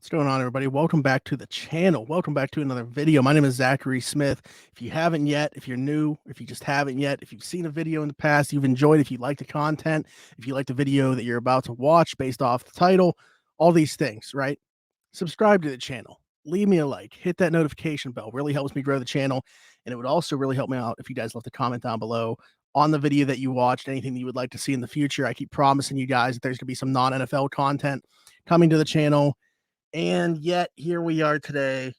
What's going on, everybody? Welcome back to the channel. Welcome back to another video. My name is Zachary Smith. If you haven't yet, if you're new, if you just haven't yet, if you've seen a video in the past, you've enjoyed, if you like the content, if you like the video that you're about to watch based off the title, all these things, right? Subscribe to the channel. Leave me a like. Hit that notification bell. Really helps me grow the channel. And it would also really help me out if you guys left a comment down below on the video that you watched, anything that you would like to see in the future. I keep promising you guys that there's going to be some non-NFL content coming to the channel. And yet, here we are today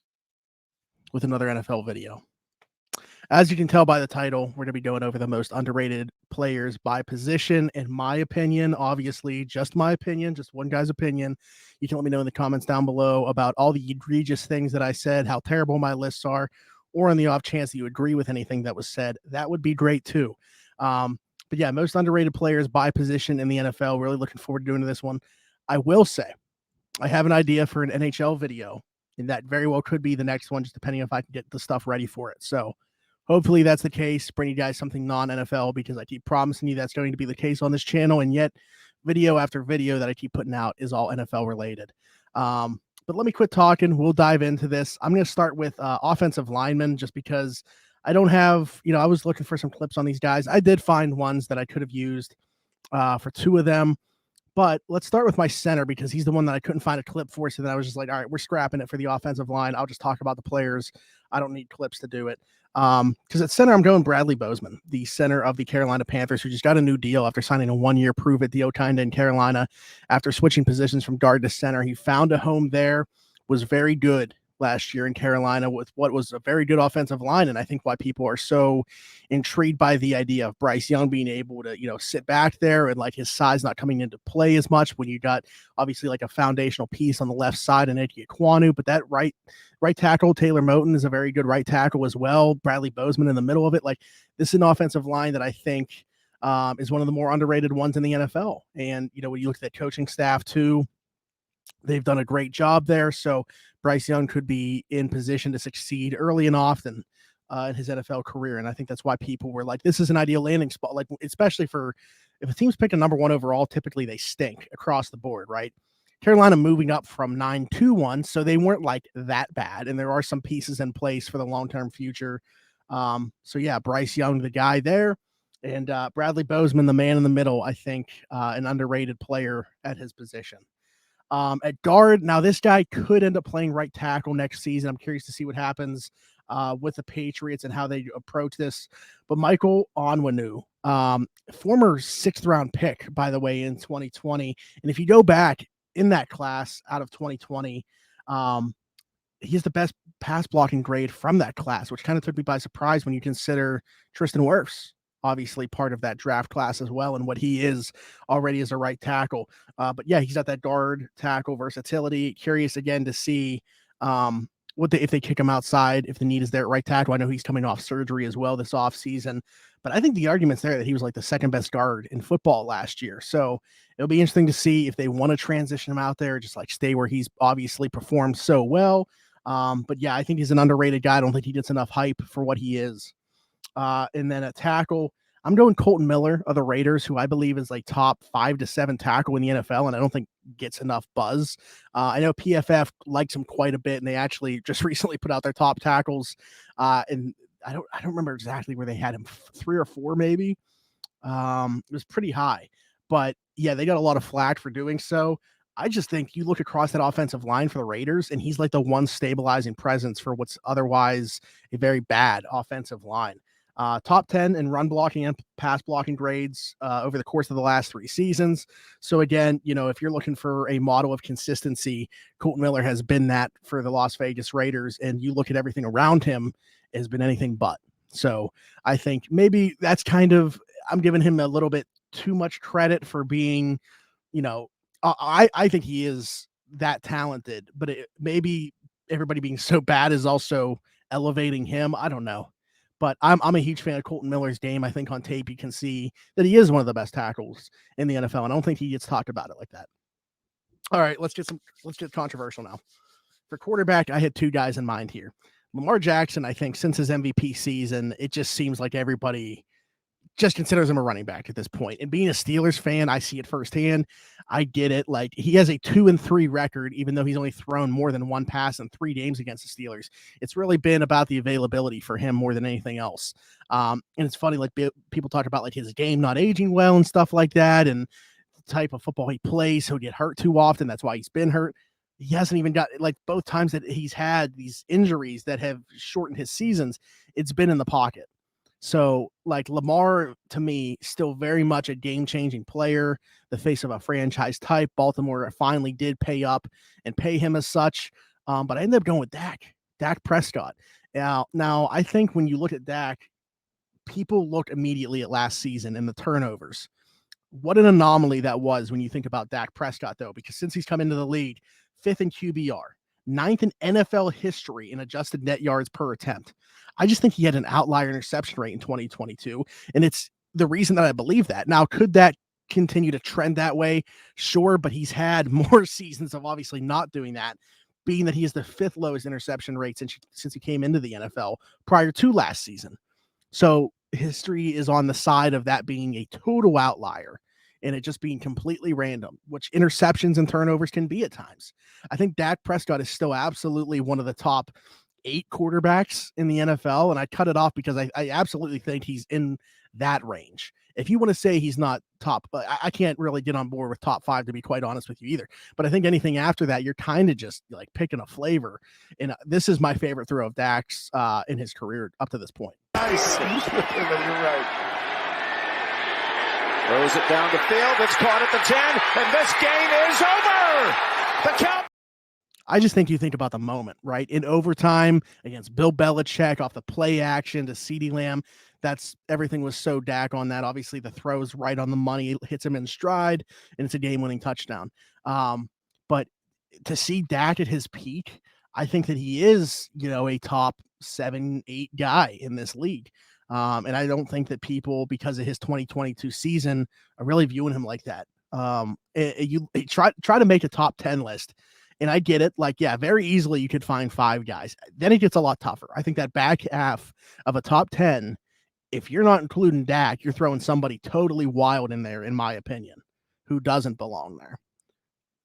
with another NFL video. As you can tell by the title, we're going to be going over the most underrated players by position. In my opinion, obviously, just my opinion, just one guy's opinion. You can let me know in the comments down below about all the egregious things that I said, how terrible my lists are, or on the off chance that you agree with anything that was said. That would be great too. But yeah, most underrated players by position in the NFL. Really looking forward to doing this one. I will say, I have an idea for an NHL video, and that very well could be the next one, just depending if I can get the stuff ready for it. So hopefully that's the case. Bring you guys something non-NFL, because I keep promising you that's going to be the case on this channel, and yet video after video that I keep putting out is all NFL related. But let me quit talking. We'll dive into this. I'm going to start with offensive linemen, just because I don't have, I was looking for some clips on these guys. I did find ones that I could have used for two of them. But let's start with my center, because he's the one that I couldn't find a clip for. So then I was just like, all right, we're scrapping it for the offensive line. I'll just talk about the players. I don't need clips to do it. Because at center, I'm going Bradley Bozeman, the center of the Carolina Panthers, who just got a new deal after signing a one-year prove-it deal kind of in Carolina. After switching positions from guard to center, he found a home there, was very good last year in Carolina with what was a very good offensive line. And I think why people are so intrigued by the idea of Bryce Young being able to, sit back there and like his size not coming into play as much when you got obviously like a foundational piece on the left side and Eddie Kwanu, but that right tackle, Taylor Moton, is a very good right tackle as well. Bradley Bozeman in the middle of it. Like, this is an offensive line that I think is one of the more underrated ones in the NFL. And, when you look at that coaching staff too, they've done a great job there. So Bryce Young could be in position to succeed early and often in his NFL career. And I think that's why people were like, this is an ideal landing spot, like especially for if a team's picking number one overall, typically they stink across the board, right? Carolina moving up from 9-1, so they weren't like that bad. And there are some pieces in place for the long-term future. So yeah, Bryce Young, the guy there, and Bradley Bozeman, the man in the middle, I think an underrated player at his position. At guard, now this guy could end up playing right tackle next season. I'm curious to see what happens with the Patriots and how they approach this. But Michael Onwenu, former 6th round pick, by the way, in 2020. And if you go back in that class out of 2020, he has the best pass blocking grade from that class, which kind of took me by surprise when you consider Tristan Wirfs, obviously part of that draft class as well, and what he is already as a right tackle. But yeah, he's got that guard tackle versatility. Curious again to see if they kick him outside, if the need is there at right tackle. I know he's coming off surgery as well this offseason, but I think the argument's there that he was like the second best guard in football last year. So it'll be interesting to see if they want to transition him out there, just like stay where he's obviously performed so well. But yeah, I think he's an underrated guy. I don't think he gets enough hype for what he is. And then at tackle, I'm going Kolton Miller of the Raiders, who I believe is like top 5 to 7 tackle in the NFL, and I don't think gets enough buzz. I know PFF likes him quite a bit, and they actually just recently put out their top tackles. And I don't remember exactly where they had him, 3 or 4 maybe. It was pretty high, but yeah, they got a lot of flack for doing so. I just think you look across that offensive line for the Raiders, and he's like the one stabilizing presence for what's otherwise a very bad offensive line. Top 10 in run blocking and pass blocking grades over the course of the last 3 seasons. So again, if you're looking for a model of consistency, Kolton Miller has been that for the Las Vegas Raiders, and you look at everything around him, it has been anything but. So I think maybe that's I'm giving him a little bit too much credit for being, I think he is that talented, but maybe everybody being so bad is also elevating him. I don't know. But I'm a huge fan of Kolton Miller's game. I think on tape you can see that he is one of the best tackles in the NFL. And I don't think he gets talked about it like that. All right, let's get controversial now. For quarterback, I had 2 guys in mind here. Lamar Jackson, I think since his MVP season, it just seems like everybody just considers him a running back at this point. And being a Steelers fan, I see it firsthand. I get it. Like, he has a 2-3 record, even though he's only thrown more than one pass in 3 games against the Steelers. It's really been about the availability for him more than anything else. And it's funny, like, people talk about like his game not aging well and stuff like that, and the type of football he plays. He'll get hurt too often. That's why he's been hurt. He hasn't even got, like, both times that he's had these injuries that have shortened his seasons, it's been in the pocket. So, like, Lamar, to me, still very much a game-changing player, the face of a franchise type. Baltimore finally did pay up and pay him as such, but I ended up going with Dak Prescott. Now, I think when you look at Dak, people look immediately at last season and the turnovers. What an anomaly that was when you think about Dak Prescott, though, because since he's come into the league, 5th in QBR, 9th in NFL history in adjusted net yards per attempt. I just think he had an outlier interception rate in 2022, and it's the reason that I believe that. Now, could that continue to trend that way? Sure, but he's had more seasons of obviously not doing that, being that he is the 5th lowest interception rate since he came into the NFL prior to last season. So history is on the side of that being a total outlier and it just being completely random, which interceptions and turnovers can be at times. I think Dak Prescott is still absolutely one of the top 8 quarterbacks in the NFL, and I cut it off because I absolutely think he's in that range. If you want to say he's not top, I can't really get on board with top 5, to be quite honest with you either. But I think anything after that, you're kind of just like picking a flavor. And this is my favorite throw of Dak's in his career up to this point. Nice. You're right. Throws it down the field. It's caught at the 10, and this game is over. The count. I just think you think about the moment, right? In overtime against Bill Belichick off the play action to CeeDee Lamb. That's everything was so Dak on that. Obviously, the throw's right on the money. It hits him in stride, and it's a game-winning touchdown. But to see Dak at his peak, I think that he is, a top 7, 8 guy in this league. And I don't think that people, because of his 2022 season, are really viewing him like that. You try to make a top 10 list. And I get it. Like, yeah, very easily you could find 5 guys. Then it gets a lot tougher. I think that back half of a top 10, if you're not including Dak, you're throwing somebody totally wild in there, in my opinion, who doesn't belong there.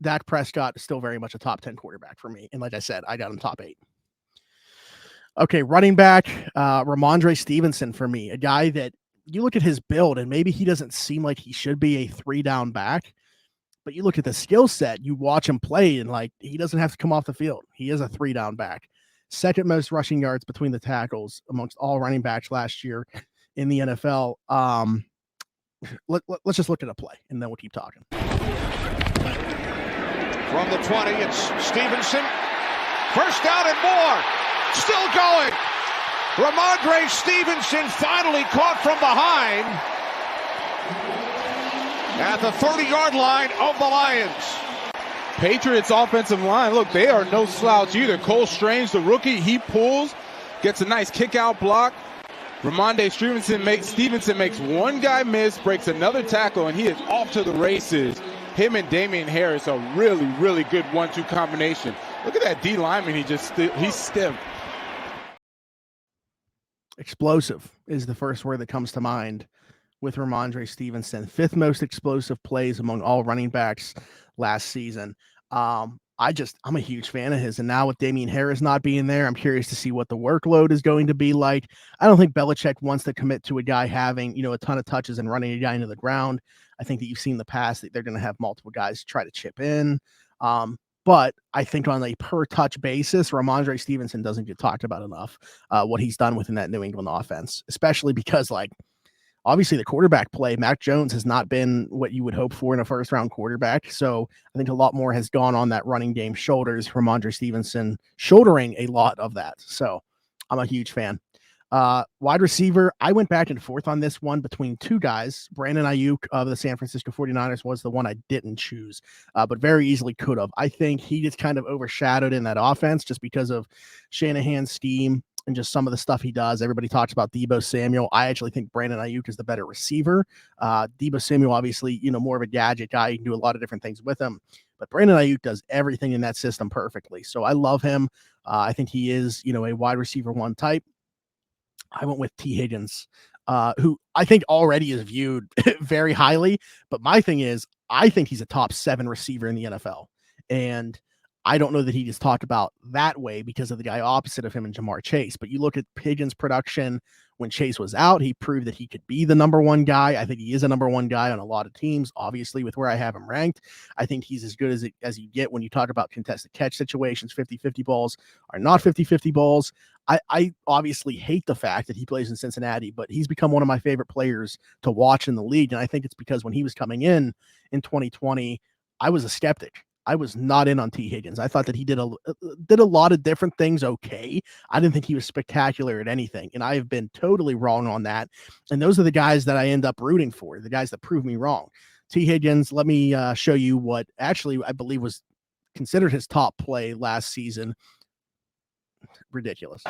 Dak Prescott is still very much a top 10 quarterback for me. And like I said, I got him top 8. Okay, running back, Rhamondre Stevenson for me, a guy that you look at his build and maybe he doesn't seem like he should be a 3-down back. But you look at the skill set, you watch him play, and like he doesn't have to come off the field. He is a 3-down back. 2nd most rushing yards between the tackles amongst all running backs last year in the NFL. Let's just look at a play, and then we'll keep talking. From the 20, it's Stevenson. First down and more. Still going. Rhamondre Stevenson finally caught from behind at the 30-yard line of the Lions. Patriots offensive line, look, they are no slouch either. Cole Strange, the rookie, he pulls, gets a nice kick-out block. Rhamondre Stevenson makes one guy miss, breaks another tackle, and he is off to the races. Him and Damian Harris, a really, really good 1-2 combination. Look at that D lineman, he's stiff. Explosive is the first word that comes to mind with Rhamondre Stevenson. 5th most explosive plays among all running backs last season. I'm a huge fan of his. And now with Damian Harris not being there, I'm curious to see what the workload is going to be like. I don't think Belichick wants to commit to a guy having, a ton of touches and running a guy into the ground. I think that you've seen in the past that they're going to have multiple guys try to chip in. But I think on a per touch basis, Rhamondre Stevenson doesn't get talked about enough, what he's done within that New England offense, especially because obviously the quarterback play, Mac Jones has not been what you would hope for in a 1st-round quarterback. So I think a lot more has gone on that running game shoulders. Rhamondre Stevenson shouldering a lot of that. So I'm a huge fan. Wide receiver, I went back and forth on this one between 2 guys. Brandon Ayuk of the San Francisco 49ers was the one I didn't choose, but very easily could have. I think he gets kind of overshadowed in that offense just because of Shanahan's scheme and just some of the stuff he does. Everybody talks about Deebo Samuel. I actually think Brandon Ayuk is the better receiver. Deebo Samuel, obviously, more of a gadget guy. You can do a lot of different things with him. But Brandon Ayuk does everything in that system perfectly. So I love him. I think he is, a wide receiver 1 type. I went with T. Higgins who I think already is viewed very highly. But my thing is, I think he's a top 7 receiver in the NFL. And I don't know that he gets talked about that way because of the guy opposite of him and Jamar Chase. But you look at Higgins' production when Chase was out, he proved that he could be the number 1 guy. I think he is a number 1 guy on a lot of teams, obviously, with where I have him ranked. I think he's as good as you get when you talk about contested catch situations. 50-50 balls are not 50-50 balls. I obviously hate the fact that he plays in Cincinnati, but he's become one of my favorite players to watch in the league. And I think it's because when he was coming in 2020, I was a skeptic. I was not in on T. Higgins. I thought that he did a lot of different things okay. I didn't think he was spectacular at anything, and I have been totally wrong on that. And those are the guys that I end up rooting for, the guys that prove me wrong. T. Higgins, let me show you what actually I believe was considered his top play last season. Ridiculous.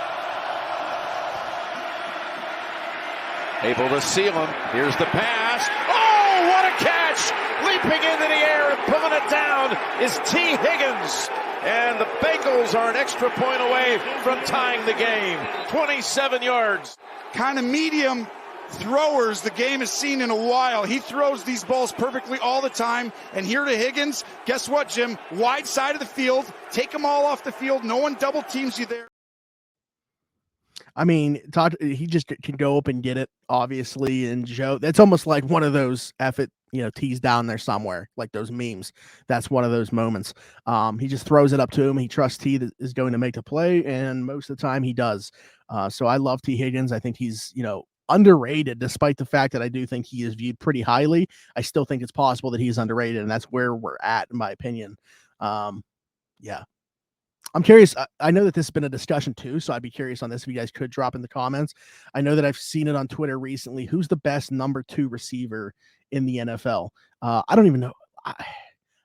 Able to seal him. Here's the pass. Oh, what a catch! Leaping into the air and pulling it down is T. Higgins. And the Bengals are an extra point away from tying the game. 27 yards. Kind of medium throwers the game has seen in a while. He throws these balls perfectly all the time. And here to Higgins, guess what, Jim? Wide side of the field. Take them all off the field. No one double teams you there. I mean, he just can go up and get it, obviously. And Joe, that's almost like one of those tees down there somewhere, like those memes. That's one of those moments. He just throws it up to him. He trusts T that is going to make the play, and most of the time he does. So I love T. Higgins. I think he's, underrated, despite the fact that I do think he is viewed pretty highly. I still think it's possible that he's underrated, and that's where we're at, in my opinion. Yeah. I'm curious. I know that this has been a discussion too, so I'd be curious on this if you guys could drop in the comments. I know that I've seen it on Twitter recently. Who's the best number 2 receiver in the NFL? I don't even know.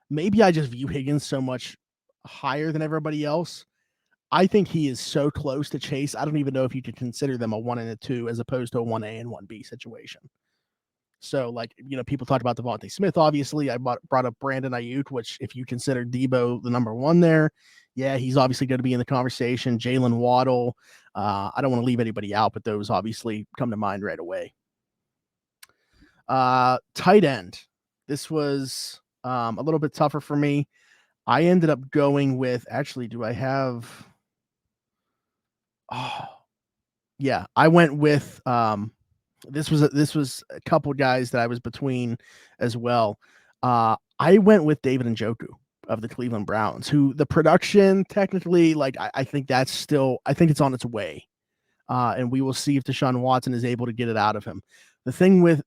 Maybe I just view Higgins so much higher than everybody else. I think he is so close to Chase. I don't even know if you could consider them a 1 and a 2 as opposed to a 1A and 1B situation. So, people talked about Devontae Smith, obviously. I brought up Brandon Ayuk, which if you consider Debo the number 1 there, yeah, he's obviously going to be in the conversation. Jalen Waddle. I don't want to leave anybody out, but those obviously come to mind right away. Tight end. This was a little bit tougher for me. I ended up going with, actually, do I have... Oh, yeah, I went with... This was a couple guys that I was between as well. I went with David Njoku of the Cleveland Browns, who the production technically, I think that's still, I think it's on its way. And we will see if Deshaun Watson is able to get it out of him. The thing with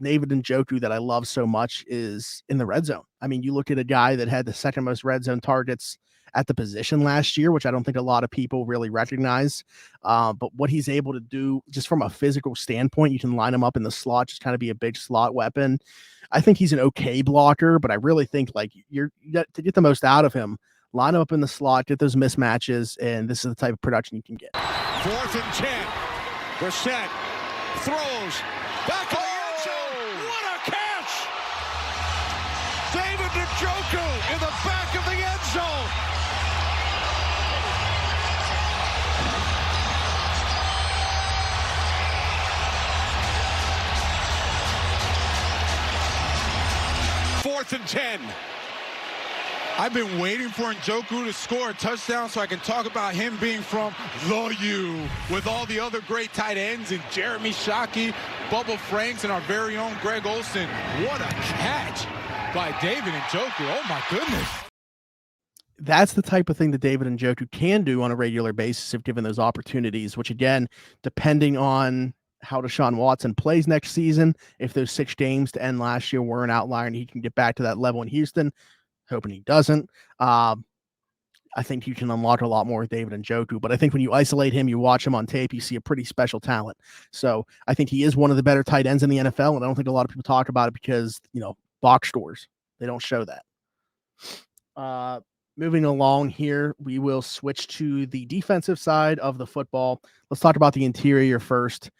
David Njoku that I love so much is in the red zone. I mean, you look at a guy that had the second most red zone targets at the position last year, which I don't think a lot of people really recognize. But what he's able to do just from a physical standpoint, you can line him up in the slot, just kind of be a big slot weapon. I think he's an okay blocker, but I really think you got to get the most out of him. Line him up in the slot, get those mismatches, and this is the type of production you can get. 4th and 10. Brissett throws back of the end zone. What a catch! David Njoku in the back of the end zone. Fourth and 10. I've been waiting for Njoku to score a touchdown so I can talk about him being from the U with all the other great tight ends and Jeremy Shockey, Bubba Franks, and our very own Greg Olsen. What a catch by David Njoku. Oh, my goodness. That's the type of thing that David Njoku can do on a regular basis if given those opportunities, which, again, depending on how Deshaun Watson plays next season, if those 6 games to end last year were an outlier and he can get back to that level in Houston, hoping he doesn't. I think you can unlock a lot more with David Njoku, but I think when you isolate him, you watch him on tape, you see a pretty special talent. So I think he is one of the better tight ends in the NFL, and I don't think a lot of people talk about it because, box scores, they don't show that. Moving along here, we will switch to the defensive side of the football. Let's talk about the interior first.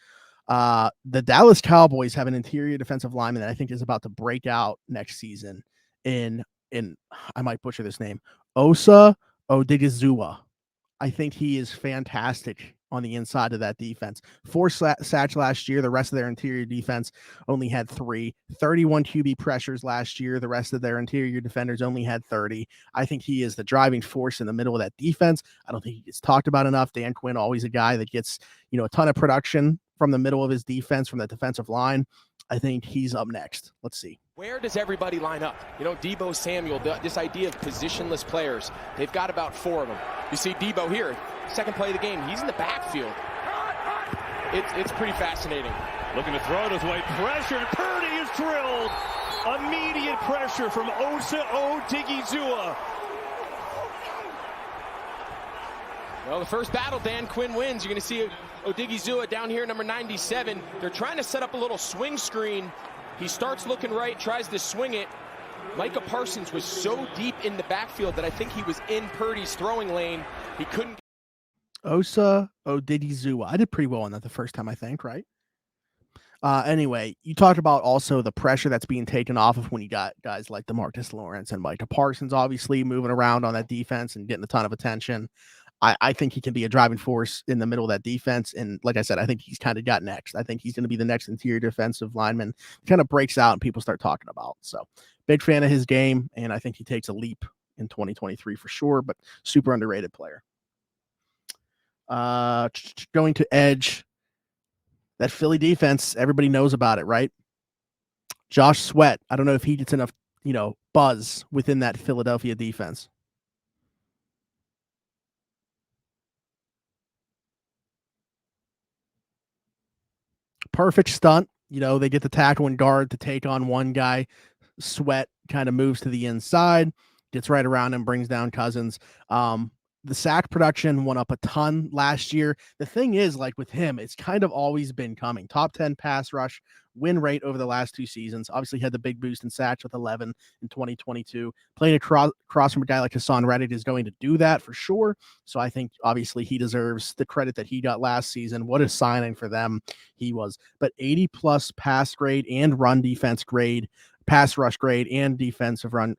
The Dallas Cowboys have an interior defensive lineman that I think is about to break out next season in I might butcher this name, Osa Odighizuwa. I think he is fantastic on the inside of that defense. 4 sacks last year. The rest of their interior defense only had 3. 31 QB pressures last year. The rest of their interior defenders only had 30. I think he is the driving force in the middle of that defense. I don't think he gets talked about enough. Dan Quinn, always a guy that gets, a ton of production from the middle of his defense, from the defensive line. I think he's up next. Let's see. Where does everybody line up? Debo Samuel, this idea of positionless players, they've got about 4 of them. You see Debo here, second play of the game, he's in the backfield. It's pretty fascinating. Looking to throw it his way, pressure, and Purdy is drilled. Immediate pressure from Osa Odighizuwa. Well, the first battle Dan Quinn wins. You're going to see Odighizuwa down here, number 97. They're trying to set up a little swing screen. He starts looking right, tries to swing it. Micah Parsons was so deep in the backfield that I think he was in Purdy's throwing lane. He couldn't. Osa Odighizuwa. I did pretty well on that the first time, I think, right? Anyway, you talked about also the pressure that's being taken off of when you got guys like DeMarcus Lawrence and Micah Parsons, obviously moving around on that defense and getting a ton of attention. I think he can be a driving force in the middle of that defense. And like I said, I think he's kind of got next. I think he's going to be the next interior defensive lineman. Kind of breaks out and people start talking about. So big fan of his game. And I think he takes a leap in 2023 for sure, but super underrated player. Going to edge. That Philly defense, everybody knows about it, right? Josh Sweat. I don't know if he gets enough, buzz within that Philadelphia defense. Perfect stunt. They get the tackle and guard to take on one guy. Sweat kind of moves to the inside, gets right around him, brings down Cousins. The sack production went up a ton last year. The thing is, like with him, it's kind of always been coming. Top 10 pass rush win rate over the last 2 seasons. Obviously had the big boost in sacks with 11 in 2022. Playing across from a guy like Hassan Reddick is going to do that for sure. So I think obviously he deserves the credit that he got last season. What a signing for them he was. But 80+ pass grade and run defense grade, pass rush grade and defensive run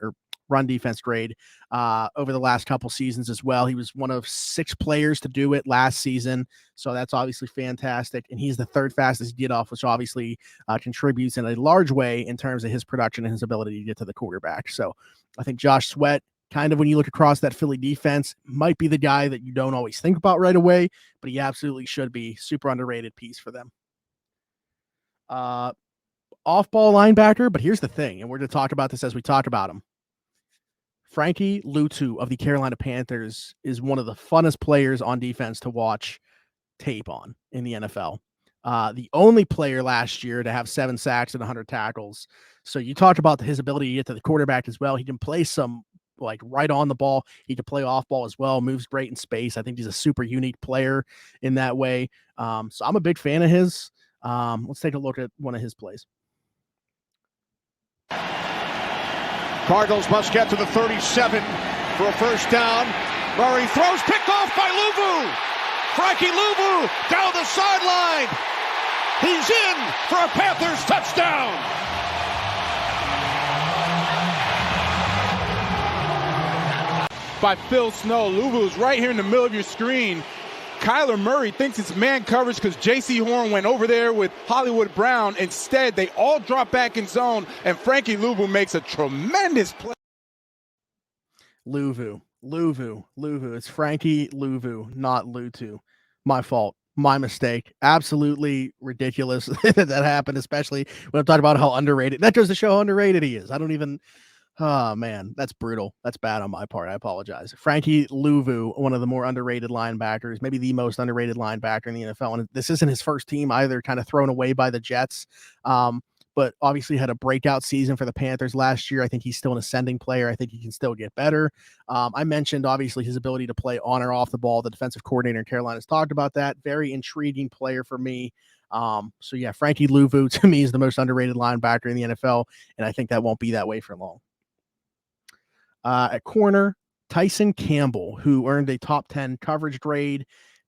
defense grade over the last couple seasons as well. He was one of 6 players to do it last season. So that's obviously fantastic. And he's the 3rd fastest get off, which obviously contributes in a large way in terms of his production and his ability to get to the quarterback. So I think Josh Sweat, kind of when you look across that Philly defense, might be the guy that you don't always think about right away, but he absolutely should be. Super underrated piece for them. Off-ball linebacker, but here's the thing, and we're going to talk about this as we talk about him. Frankie Luvu of the Carolina Panthers is one of the funnest players on defense to watch tape on in the NFL. The only player last year to have 7 sacks and 100 tackles. So you talked about his ability to get to the quarterback as well. He can play some like right on the ball. He can play off ball as well. Moves great in space. I think he's a super unique player in that way. So I'm a big fan of his. Let's take a look at one of his plays. Cardinals must get to the 37 for a first down. Murray throws, picked off by Luvu. Frankie Luvu down the sideline. He's in for a Panthers touchdown. By Phil Snow. Luvu's right here in the middle of your screen. Kyler Murray thinks it's man coverage because J.C. Horn went over there with Hollywood Brown. Instead, they all drop back in zone, and Frankie Luvu makes a tremendous play. Luvu. It's Frankie Luvu, not Lutu. My fault. My mistake. Absolutely ridiculous that happened, especially when I'm talking about how underrated. That goes to show how underrated he is. Oh, man, that's brutal. That's bad on my part. I apologize. Frankie Luvu, one of the more underrated linebackers, maybe the most underrated linebacker in the NFL. And this isn't his first team either, kind of thrown away by the Jets. But obviously had a breakout season for the Panthers last year. I think he's still an ascending player. I think he can still get better. I mentioned, obviously, his ability to play on or off the ball. The defensive coordinator in Carolina has talked about that. Very intriguing player for me. So, yeah, Frankie Luvu, to me, is the most underrated linebacker in the NFL, and I think that won't be that way for long. At corner, Tyson Campbell, who earned a top 10 coverage grade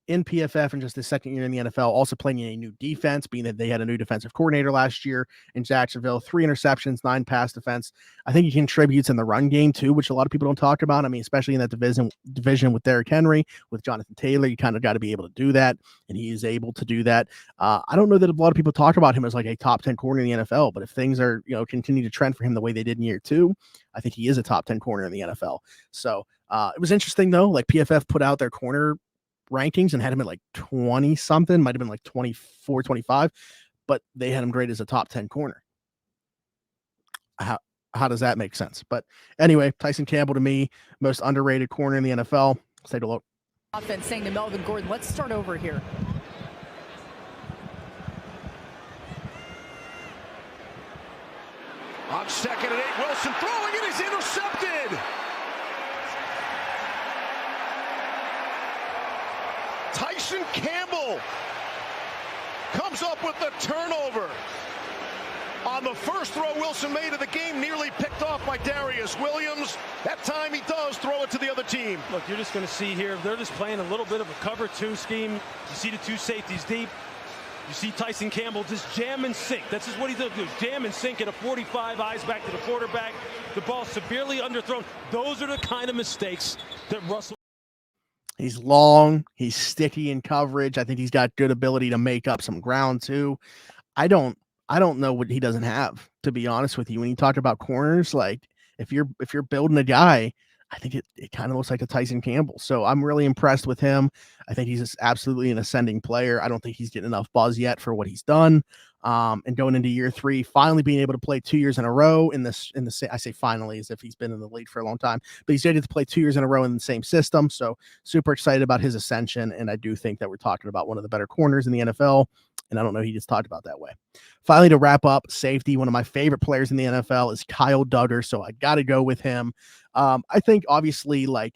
in PFF and just his second year in the NFL, also playing in a new defense, being that they had a new defensive coordinator last year in Jacksonville, 3 interceptions, 9 pass defense. I think he contributes in the run game too, which a lot of people don't talk about. I mean, especially in that division with Derrick Henry, with Jonathan Taylor, you kind of got to be able to do that, and he is able to do that. I don't know that a lot of people talk about him as like a top 10 corner in the NFL, but if things are, continue to trend for him the way they did in year 2, I think he is a top 10 corner in the NFL. So it was interesting though, like PFF put out their corner rankings and had him at like 20 something, might have been like 24, 25, but they had him graded as a top 10 corner. How does that make sense? But anyway, Tyson Campbell to me, most underrated corner in the NFL. Let's take a look. Offense saying to Melvin Gordon, let's start over here. On 2nd and 8, Wilson throwing it, he's intercepted. Tyson Campbell comes up with the turnover. On the first throw Wilson made of the game, nearly picked off by Darius Williams. That time he does throw it to the other team. Look, you're just going to see here, they're just playing a little bit of a cover 2 scheme. You see the 2 safeties deep. You see Tyson Campbell just jam and sink. That's just what he does, jam and sink at a 45, eyes back to the quarterback. The ball severely underthrown. Those are the kind of mistakes that Russell... He's long. He's sticky in coverage. I think he's got good ability to make up some ground too. I don't know what he doesn't have, to be honest with you. When you talk about corners, like if you're building a guy, I think it kind of looks like a Tyson Campbell. So I'm really impressed with him. I think he's just absolutely an ascending player. I don't think he's getting enough buzz yet for what he's done. And going into year 3, finally being able to play 2 years in a row I say finally as if he's been in the league for a long time, but he's able to play 2 years in a row in the same system. So super excited about his ascension. And I do think that we're talking about one of the better corners in the NFL. And I don't know, he just talked about that way. Finally, to wrap up, safety, one of my favorite players in the NFL is Kyle Duggar. So I got to go with him. I think obviously like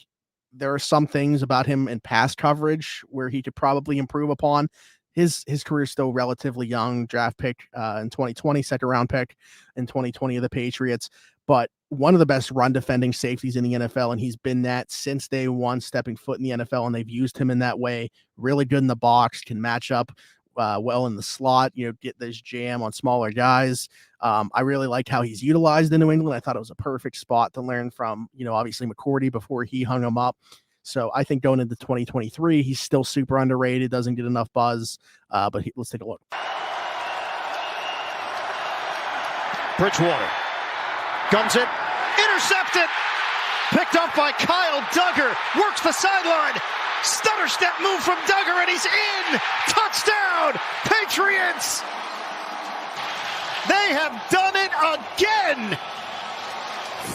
there are some things about him in pass coverage where he could probably improve upon. His career is still relatively young, draft pick in 2020, 2nd round pick in 2020 of the Patriots, but one of the best run defending safeties in the NFL. And he's been that since day one, stepping foot in the NFL. And they've used him in that way. Really good in the box, can match up well in the slot, get this jam on smaller guys. I really like how he's utilized in New England. I thought it was a perfect spot to learn from, obviously McCourty before he hung him up. So I think going into 2023, he's still super underrated, doesn't get enough buzz. But let's take a look. Bridgewater guns it, intercepted, picked up by Kyle Duggar, works the sideline, stutter step move from Duggar, and he's in. Touchdown, Patriots! They have done it again.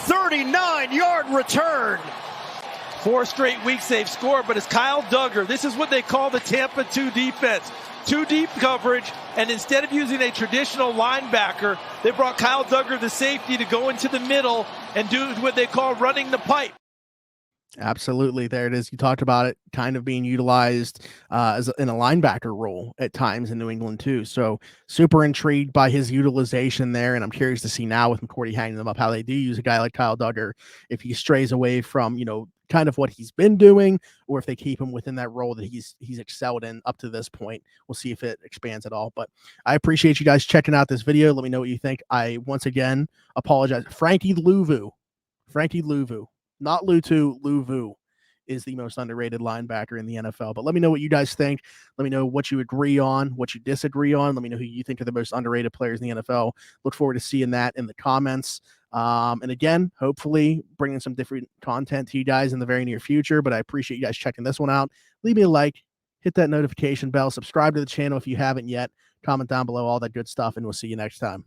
39-yard return. 4 straight weeks they've scored, but it's Kyle Duggar. This is what they call the Tampa 2 defense. 2 deep coverage, and instead of using a traditional linebacker, they brought Kyle Duggar, the safety, to go into the middle and do what they call running the pipe. Absolutely. There it is. You talked about it kind of being utilized in a linebacker role at times in New England too. So super intrigued by his utilization there. And I'm curious to see now with McCourty hanging them up, how they do use a guy like Kyle Duggar, if he strays away from, kind of what he's been doing, or if they keep him within that role that he's excelled in up to this point. We'll see if it expands at all. But I appreciate you guys checking out this video. Let me know what you think. I once again apologize. Frankie Luvu, not Lutu, Luvu is the most underrated linebacker in the NFL. But let me know what you guys think. Let me know what you agree on, what you disagree on. Let me know who you think are the most underrated players in the NFL. Look forward to seeing that in the comments. And again, hopefully bringing some different content to you guys in the very near future. But I appreciate you guys checking this one out. Leave me a like, hit that notification bell, subscribe to the channel if you haven't yet, comment down below, all that good stuff, and we'll see you next time.